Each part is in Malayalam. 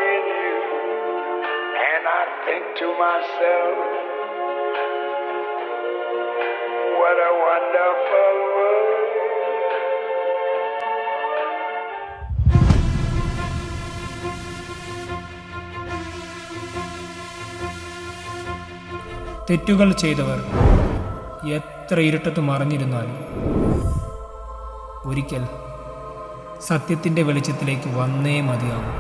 in you, and I think to myself, what a wonderful world. തെറ്റുകൾ ചെയ്തവർ എത്ര ഇരുട്ടത്ത് മറഞ്ഞിരുന്നാലും ഒരിക്കൽ സത്യത്തിൻ്റെ വെളിച്ചത്തിലേക്ക് വന്നേ മതിയാകും.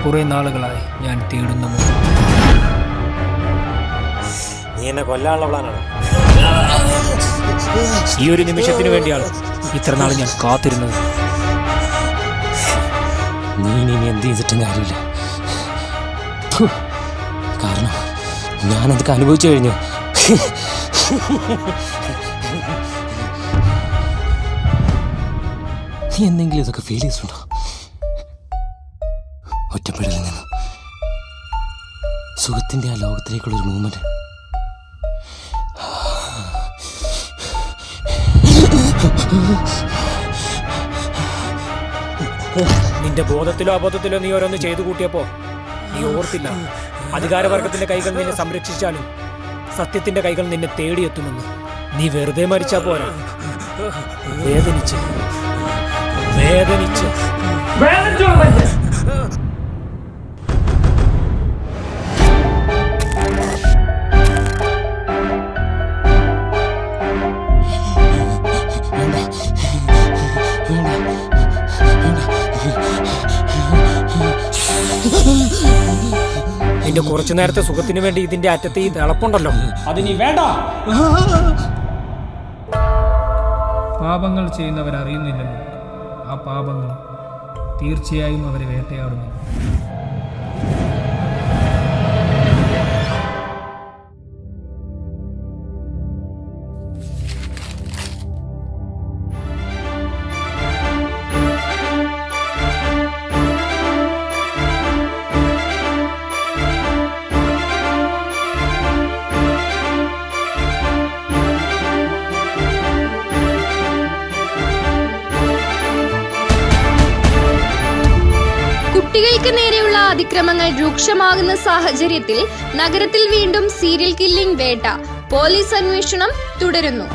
കുറെ നാളുകളായി ഞാൻ തേടുന്ന നീ എന്നെ കൊല്ലാനുള്ള പ്ലാനാണ്. ഈ ഒരു നിമിഷത്തിന് വേണ്ടിയാണ് ഇത്ര നാൾ ഞാൻ കാത്തിരുന്നത്. നീ ഇനി എന്ത് ചെയ്തിട്ടും കാര്യമില്ല. കാരണം ഞാനതൊക്കെ അനുഭവിച്ചു കഴിഞ്ഞു. നീ എന്തെങ്കിലും ഇതൊക്കെ ഫീൽ ചെയ്തിട്ടുണ്ടോ? ഒറ്റപ്പെടലിൽ നിന്ന് സുഖത്തിൻ്റെ ആ ലോകത്തിലേക്കുള്ളൊരു മൂവ്മെന്റ്. നിന്റെ ബോധത്തിലോ അബോധത്തിലോ നീ ഓരോന്ന് ചെയ്തു കൂട്ടിയപ്പോ നീ ഓർത്തില്ല അധികാരവർഗത്തിന്റെ കൈകൾ നിന്നെ സംരക്ഷിച്ചാലും സത്യത്തിന്റെ കൈകൾ നിന്നെ തേടിയെത്തുമെന്ന്. നീ വെറുതെ മരിച്ചാ പോരാ, വേദനിച്ച് വേദനിച്ച് നിന്റെ കുറച്ചു നേരത്തെ സുഖത്തിന് വേണ്ടി ഇതിന്റെ അറ്റത്ത് ഈ തിളപ്പുണ്ടല്ലോ, അത് നീ വേണ്ട. പാപങ്ങൾ ചെയ്യുന്നവരറിയുന്നില്ലല്ലോ ആ പാപങ്ങൾ തീർച്ചയായും അവരെ വേട്ടയാടുന്നു. കുട്ടികൾക്ക് നേരെയുള്ള അതിക്രമങ്ങൾ രൂക്ഷമാകുന്ന സാഹചര്യത്തിൽ നഗരത്തിൽ വീണ്ടും സീരിയൽ കില്ലിംഗ് വേട്ട. പോലീസ് അന്വേഷണം തുടരുന്നു.